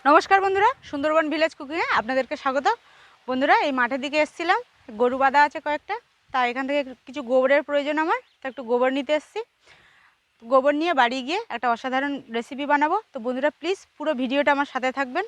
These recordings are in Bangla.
নমস্কার বন্ধুরা, সুন্দরবন ভিলেজ কুকিংয়ে আপনাদেরকে স্বাগত। বন্ধুরা, এই মাঠের দিকে এসেছিলাম, গরু বাঁধা আছে কয়েকটা, তাই এখান থেকে কিছু গোবরের প্রয়োজন আমার, তা একটু গোবর নিতে এসেছি। গোবর নিয়ে বাড়ি গিয়ে একটা অসাধারণ রেসিপি বানাবো। তো বন্ধুরা, প্লিজ পুরো ভিডিওটা আমার সাথে থাকবেন।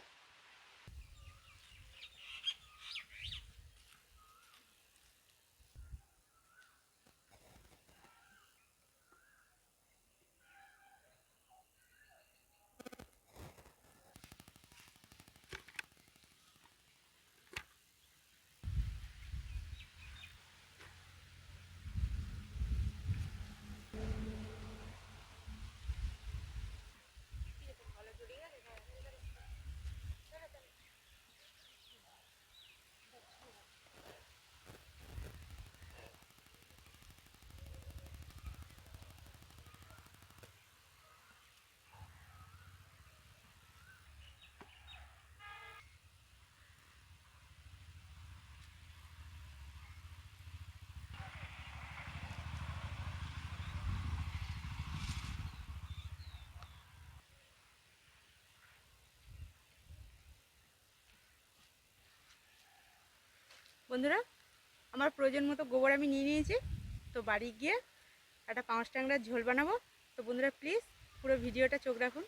বন্ধুরা, আমার প্রয়োজন মতো গোবর আমি নিয়ে নিয়েছি। তো বাড়ি গিয়ে একটা পাঁচ ট্যাংরার ঝোল বানাবো। তো বন্ধুরা, প্লিজ পুরো ভিডিওটা চোখ রাখুন।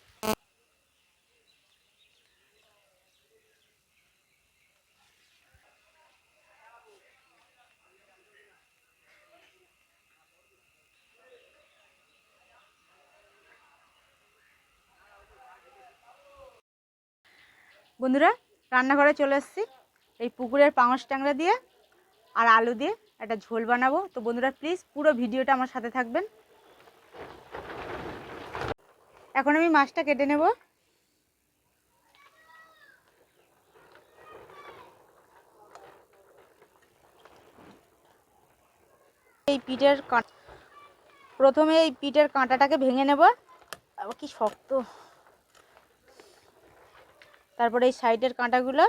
বন্ধুরা, রান্নাঘরে চলে এসেছি। এই পুকুরের পাঙাশ ট্যাংরা দিয়ে আর আলু দিয়ে একটা ঝোল বানাবো। তো বন্ধুরা, প্লিজ পুরো ভিডিওটা আমার সাথে থাকবেন। এখন আমি মাছটা কেটে নেব। প্রথমে এই পিঠের কাঁটাটাকে ভেঙে নেব। আবার কি শক্ত। তারপরে এই সাইডের কাঁটাগুলো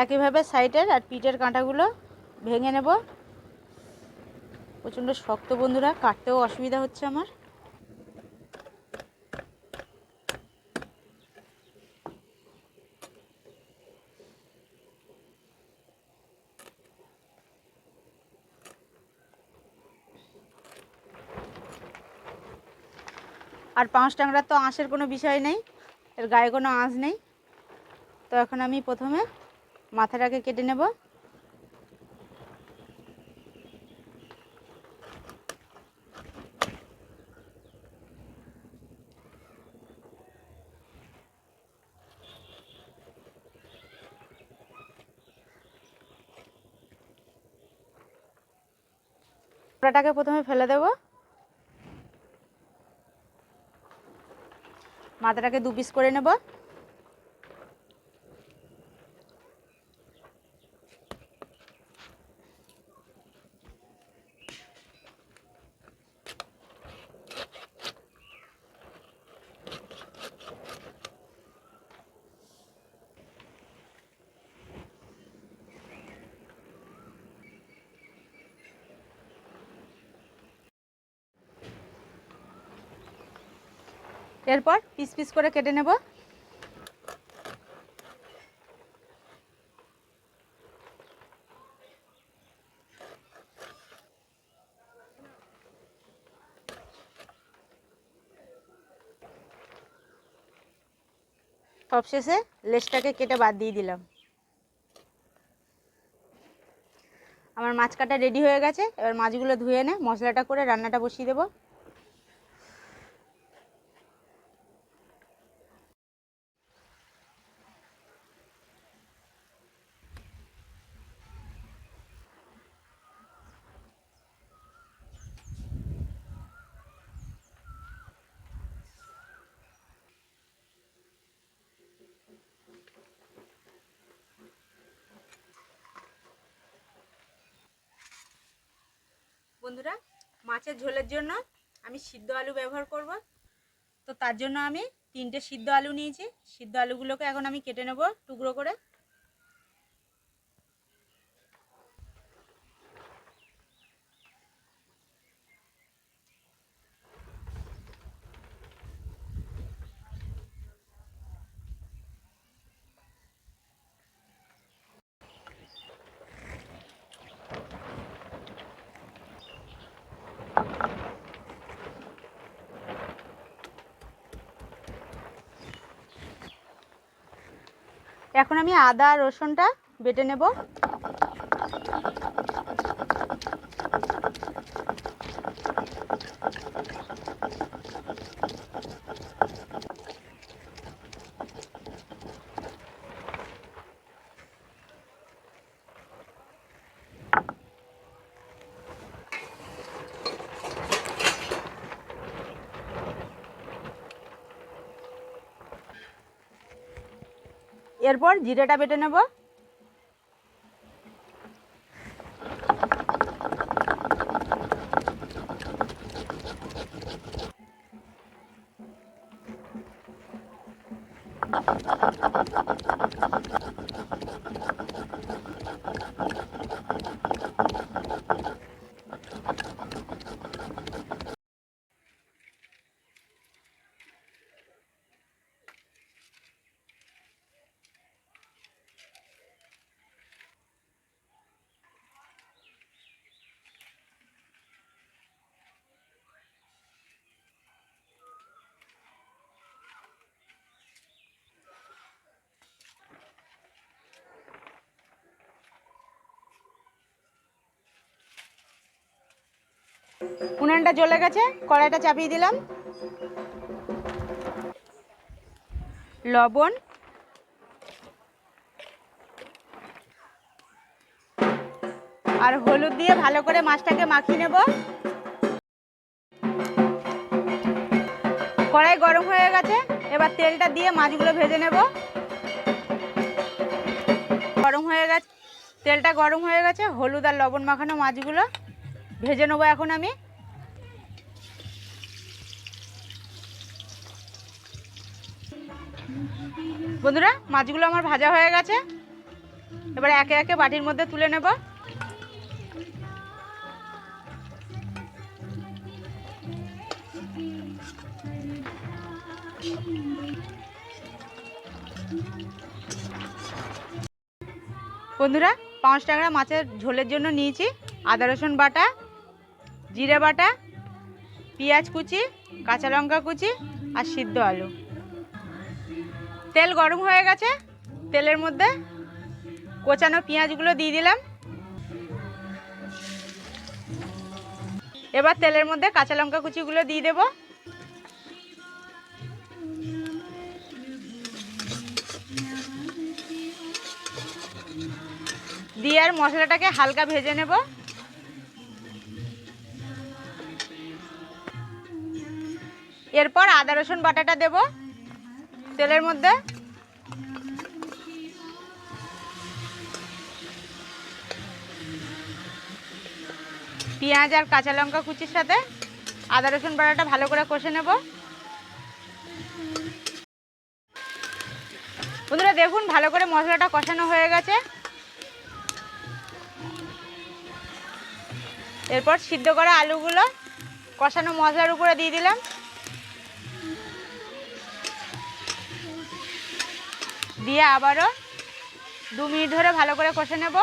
একইভাবে সাইডের আর পিঠের কাঁটাগুলো ভেঙে নেব। প্রচণ্ড শক্ত বন্ধুরা, কাটতেও অসুবিধা হচ্ছে আমার। আর পাঁচ ট্যাংরার তো আঁশের কোনো বিষয় নেই, এর গায়ে কোনো আঁশ নেই। তো এখন আমি প্রথমে মাথাটাকে কেটে নেব। মাথাটাকে প্রথমে ফেলে দেব। মাথাটাকে দু পিস করে নেব। এরপর পিস পিস করে কেটে নেব। সবশেষে লেজটাকে কেটে বাদ দিয়ে দিলাম। আমার মাছ কাটা রেডি হয়ে গেছে। এবার মাছগুলো ধুয়ে এনে মশলাটা করে রান্নাটা বসিয়ে দেবো। বন্ধুরা, মাছের ঝোলের জন্য আমি সিদ্ধ আলু ব্যবহার করব। তো তার জন্য আমি 3টে সিদ্ধ আলু নিয়েছি। সিদ্ধ আলুগুলোকে এখন আমি কেটে নেব টুকরো করে। এখন আমি আদা রসুনটা বেটে নেব। এরপর জিরেটা বেটে নেব। উনানটা জ্বলে গেছে, কড়াইটা চাপিয়ে দিলাম। লবণ, আর হলুদ দিয়ে ভালো করে মাছটাকে মাখিয়ে নেব। কড়াই গরম হয়ে গেছে, এবার তেলটা দিয়ে মাছগুলো ভেজে নেব। তেলটা গরম হয়ে গেছে, হলুদ আর লবণ মাখানো মাছগুলো ভেজে নেব এখন আমি। বন্ধুরা, মাছগুলো আমার ভাজা হয়ে গেছে, এবার একে একে বাটির মধ্যে তুলে নেব। বন্ধুরা, 5 ট্যাংরা মাছের ঝোলের জন্য নিয়েছি আদা রসুন বাটা, জিরে বাটা, পেঁয়াজ কুচি, কাঁচা লঙ্কা কুচি আর সিদ্ধ আলু। তেল গরম হয়ে গেছে, তেলের মধ্যে কোচানো পেঁয়াজগুলো দিয়ে দিলাম। এবার তেলের মধ্যে কাঁচা লঙ্কা কুচিগুলো দিয়ে দেব। দিয়ে আর মশলাটাকে হালকা ভেজে নেব। এরপর আদা রসুন বাটাটা দেব তেলের মধ্যে। পেঁয়াজ আর কাঁচা লঙ্কা কুচির সাথে আদা রসুন বাটাটা ভালো করে কষে নেব। বন্ধুরা দেখুন, ভালো করে মশলাটা কষানো হয়ে গেছে। এরপর সিদ্ধ করা আলুগুলো কষানো মশলার উপরে দিয়ে দিলাম। দিয়ে আবারও 2 মিনিট ধরে ভালো করে কষে নেব।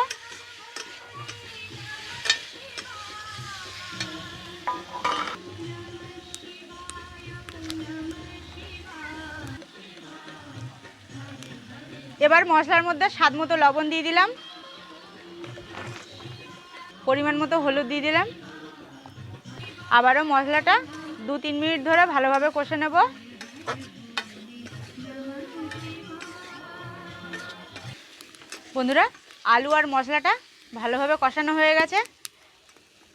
এবার মশলার মধ্যে স্বাদ মতো লবণ দিয়ে দিলাম, পরিমাণ মতো হলুদ দিয়ে দিলাম। আবারও মশলাটা 2-3 মিনিট ধরে ভালোভাবে কষে নেব। বন্ধুরা, আলু আর মশলাটা ভালোভাবে কষানো হয়ে গেছে।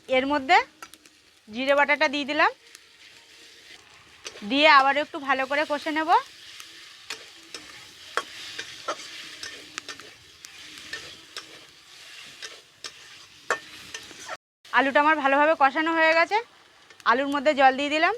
এর মধ্যে জিরে বাটাটা দিয়ে দিলাম, দিয়ে আবার একটু ভালো করে কষে নেব। আলুটা আমার ভালোভাবে কষানো হয়ে গেছে, আলুর মধ্যে জল দিয়ে দিলাম।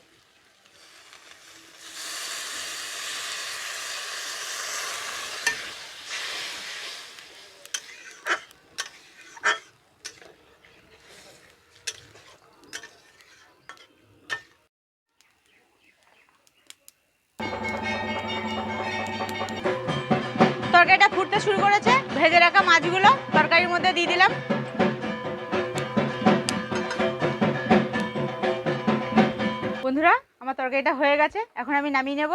তরকারিটা ফুটতে শুরু করেছে, ভেজে রাখা মাছগুলো তরকারির মধ্যে দিয়ে দিলাম। বন্ধুরা, আমার তরকারিটা হয়ে গেছে, এখন আমি নামিয়ে নেব।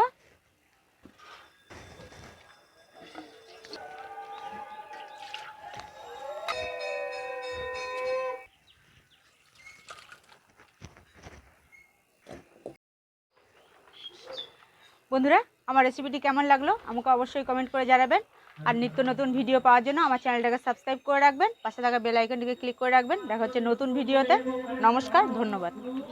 বন্ধুরা, আমার রেসিপিটি কেমন লাগলো আমাকে অবশ্যই কমেন্ট করে জানাবেন। আর নিত্য নতুন ভিডিও পাওয়ার জন্য আমার চ্যানেলটাকে সাবস্ক্রাইব করে রাখবেন, পাশে থাকা বেল আইকনটিকে ক্লিক করে রাখবেন। দেখা হচ্ছে নতুন ভিডিওতে। নমস্কার, ধন্যবাদ।